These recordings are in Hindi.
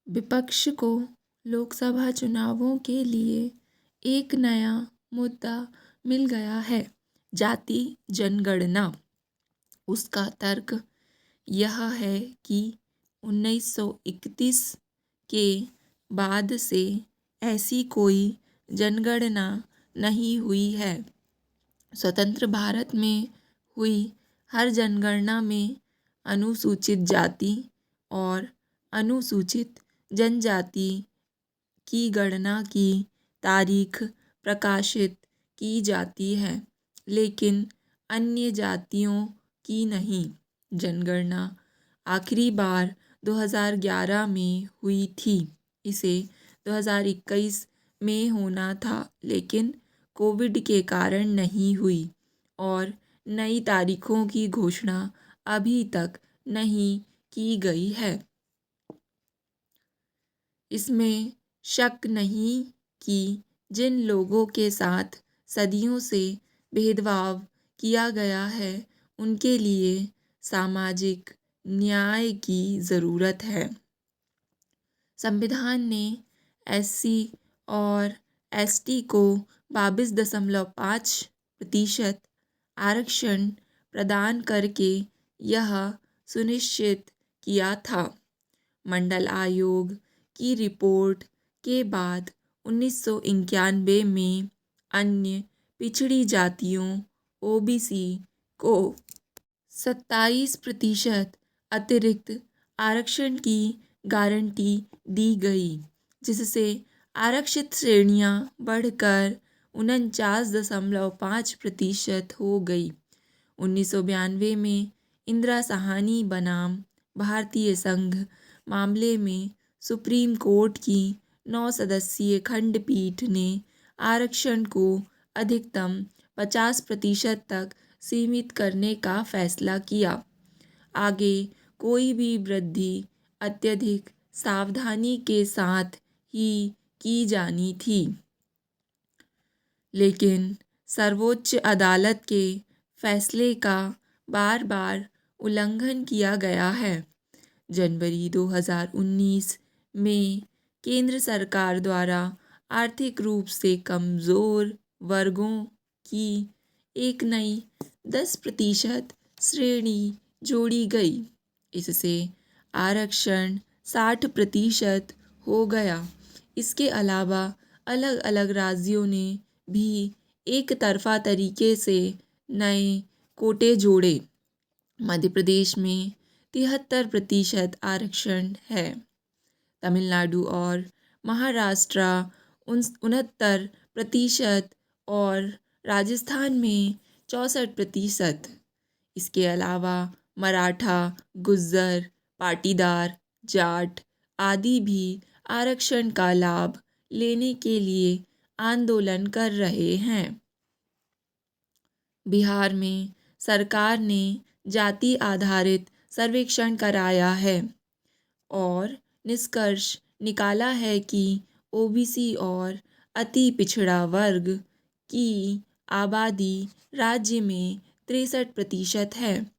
विपक्ष को लोकसभा चुनावों के लिए एक नया मुद्दा मिल गया है, जाति जनगणना। उसका तर्क यह है कि 1931 के बाद से ऐसी कोई जनगणना नहीं हुई है। स्वतंत्र भारत में हुई हर जनगणना में अनुसूचित जाति और अनुसूचित जनजाति की गणना की तारीख प्रकाशित की जाती है, लेकिन अन्य जातियों की नहीं। जनगणना आखिरी बार 2011 में हुई थी। इसे 2021 में होना था, लेकिन कोविड के कारण नहीं हुई और नई तारीखों की घोषणा अभी तक नहीं की गई है। इसमें शक नहीं कि जिन लोगों के साथ सदियों से भेदभाव किया गया है, उनके लिए सामाजिक न्याय की ज़रूरत है। संविधान ने SC और ST को 22.5% आरक्षण प्रदान करके यह सुनिश्चित किया था। मंडल आयोग की रिपोर्ट के बाद 1991 में अन्य पिछड़ी जातियों OBC को 27% अतिरिक्त आरक्षण की गारंटी दी गई, जिससे आरक्षित श्रेणियां बढ़कर 49.5% हो गई। 1992 में इंदिरा साहनी बनाम भारतीय संघ मामले में सुप्रीम कोर्ट की 9 सदस्यीय खंडपीठ ने आरक्षण को अधिकतम 50% तक सीमित करने का फैसला किया। आगे कोई भी वृद्धि अत्यधिक सावधानी के साथ ही की जानी थी, लेकिन सर्वोच्च अदालत के फैसले का बार बार उल्लंघन किया गया है। जनवरी 2019 में केंद्र सरकार द्वारा आर्थिक रूप से कमज़ोर वर्गों की एक नई 10% श्रेणी जोड़ी गई। इससे आरक्षण 60% हो गया। इसके अलावा अलग अलग राज्यों ने भी एक तरफा तरीके से नए कोटे जोड़े। मध्य प्रदेश में 73% आरक्षण है। तमिलनाडु और महाराष्ट्र 69% और राजस्थान में 64%। इसके अलावा मराठा, गुर्जर, पाटीदार, जाट आदि भी आरक्षण का लाभ लेने के लिए आंदोलन कर रहे हैं। बिहार में सरकार ने जाति आधारित सर्वेक्षण कराया है और निष्कर्ष निकाला है कि OBC और अति पिछड़ा वर्ग की आबादी राज्य में 63% है।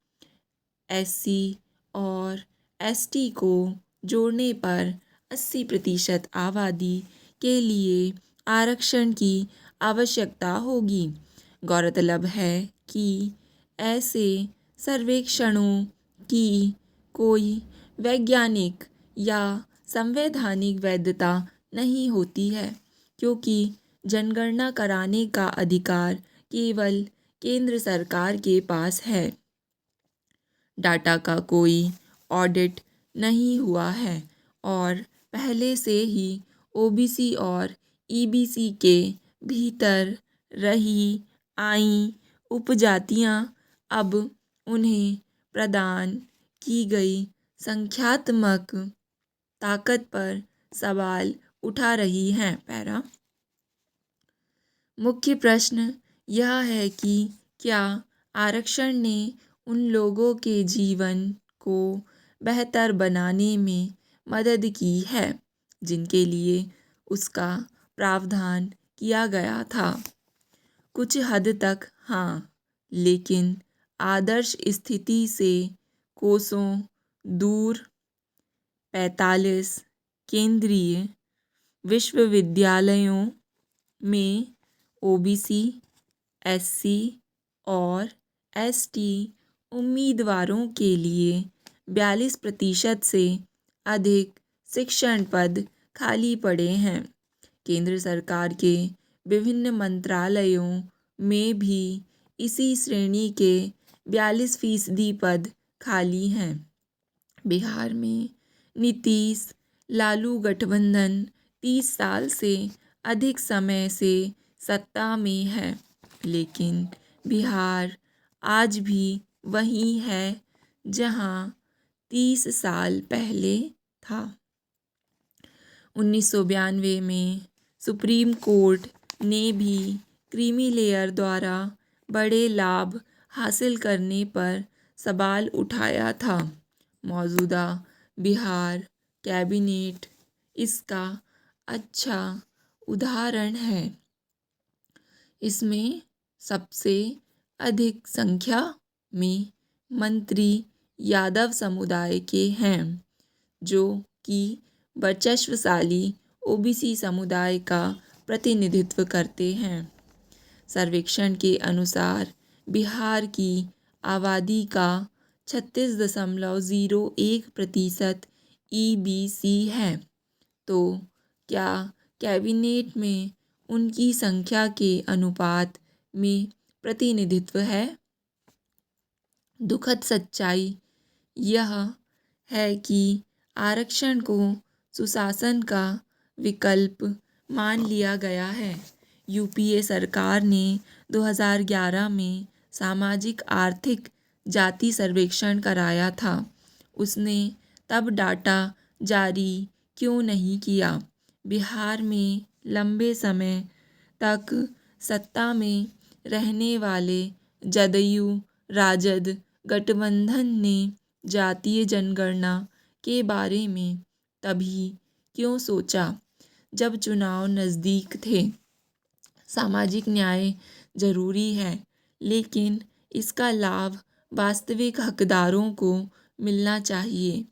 SC और ST को जोड़ने पर 80% आबादी के लिए आरक्षण की आवश्यकता होगी। गौरतलब है कि ऐसे सर्वेक्षणों की कोई वैज्ञानिक या संवैधानिक वैधता नहीं होती है, क्योंकि जनगणना कराने का अधिकार केवल केंद्र सरकार के पास है। डाटा का कोई ऑडिट नहीं हुआ है और पहले से ही OBC और EBC के भीतर रही आई उपजातियां अब उन्हें प्रदान की गई संख्यात्मक ताकत पर सवाल उठा रही हैं। मुख्य प्रश्न यह है कि क्या आरक्षण ने उन लोगों के जीवन को बेहतर बनाने में मदद की है जिनके लिए उसका प्रावधान किया गया था? कुछ हद तक हाँ, लेकिन आदर्श स्थिति से कोसों दूर 45 केंद्रीय विश्वविद्यालयों में ओबीसी, एससी और एसटी उम्मीदवारों के लिए 42% से अधिक शिक्षण पद खाली पड़े हैं। केंद्र सरकार के विभिन्न मंत्रालयों में भी इसी श्रेणी के 42% पद खाली हैं। बिहार में नीतीश लालू गठबंधन 30 साल से अधिक समय से सत्ता में है, लेकिन बिहार आज भी वही है जहां 30 साल पहले था। 1992 में सुप्रीम कोर्ट ने भी क्रीमी लेयर द्वारा बड़े लाभ हासिल करने पर सवाल उठाया था। मौजूदा बिहार कैबिनेट इसका अच्छा उदाहरण है। इसमें सबसे अधिक संख्या में मंत्री यादव समुदाय के हैं, जो कि वर्चस्वशाली ओबीसी समुदाय का प्रतिनिधित्व करते हैं। सर्वेक्षण के अनुसार बिहार की आबादी का 36.01% ईबीसी है। तो क्या कैबिनेट में उनकी संख्या के अनुपात में प्रतिनिधित्व है? दुखद सच्चाई यह है कि आरक्षण को सुशासन का विकल्प मान लिया गया है। यूपीए सरकार ने 2011 में सामाजिक आर्थिक जाति सर्वेक्षण कराया था। उसने तब डाटा जारी क्यों नहीं किया? बिहार में लंबे समय तक सत्ता में रहने वाले जदयू राजद गठबंधन ने जातीय जनगणना के बारे में तभी क्यों सोचा जब चुनाव नज़दीक थे? सामाजिक न्याय जरूरी है, लेकिन इसका लाभ वास्तविक हकदारों को मिलना चाहिए।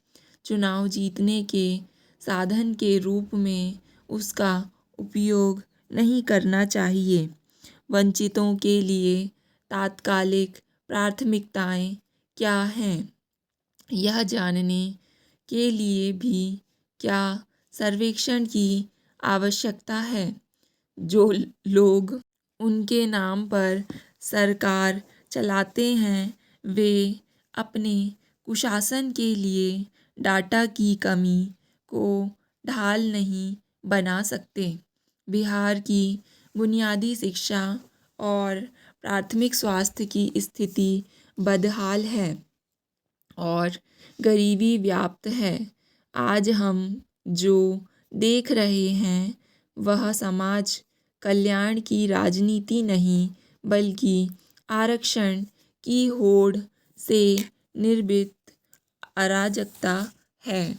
चुनाव जीतने के साधन के रूप में उसका उपयोग नहीं करना चाहिए। वंचितों के लिए तात्कालिक प्राथमिकताएं क्या हैं, यह जानने के लिए भी क्या सर्वेक्षण की आवश्यकता है? जो लोग उनके नाम पर सरकार चलाते हैं, वे अपने कुशासन के लिए डाटा की कमी को ढाल नहीं बना सकते। बिहार की बुनियादी शिक्षा और प्राथमिक स्वास्थ्य की स्थिति बदहाल है और गरीबी व्याप्त है। आज हम जो देख रहे हैं वह समाज कल्याण की राजनीति नहीं, बल्कि आरक्षण की होड़ से निर्मित अराजकता है।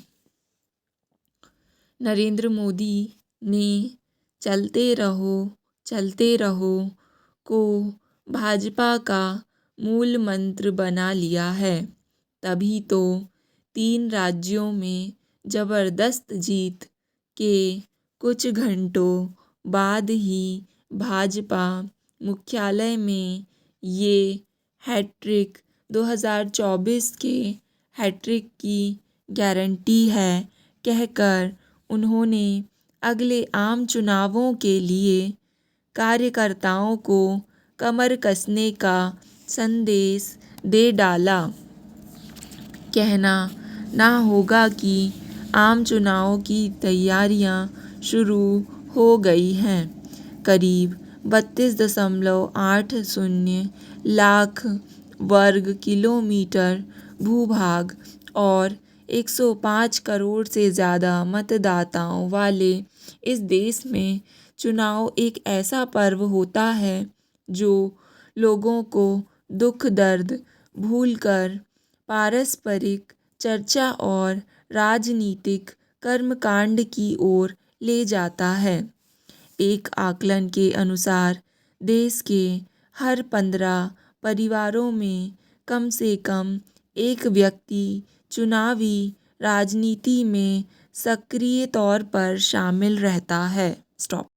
नरेंद्र मोदी ने चलते रहो को भाजपा का मूल मंत्र बना लिया है। तभी तो 3 राज्यों में जबरदस्त जीत के कुछ घंटों बाद ही भाजपा मुख्यालय में ये हैट्रिक 2024 के हैट्रिक की गारंटी है कहकर उन्होंने अगले आम चुनावों के लिए कार्यकर्ताओं को कमर कसने का संदेश दे डाला। कहना ना होगा कि आम चुनाव की तैयारियां शुरू हो गई हैं। करीब 32.80 लाख वर्ग किलोमीटर भूभाग और 105 करोड़ से ज़्यादा मतदाताओं वाले इस देश में चुनाव एक ऐसा पर्व होता है जो लोगों को दुख दर्द भूलकर पारस्परिक चर्चा और राजनीतिक कर्मकांड की ओर ले जाता है। एक आकलन के अनुसार देश के हर 15 परिवारों में कम से कम एक व्यक्ति चुनावी राजनीति में सक्रिय तौर पर शामिल रहता है। स्टॉप।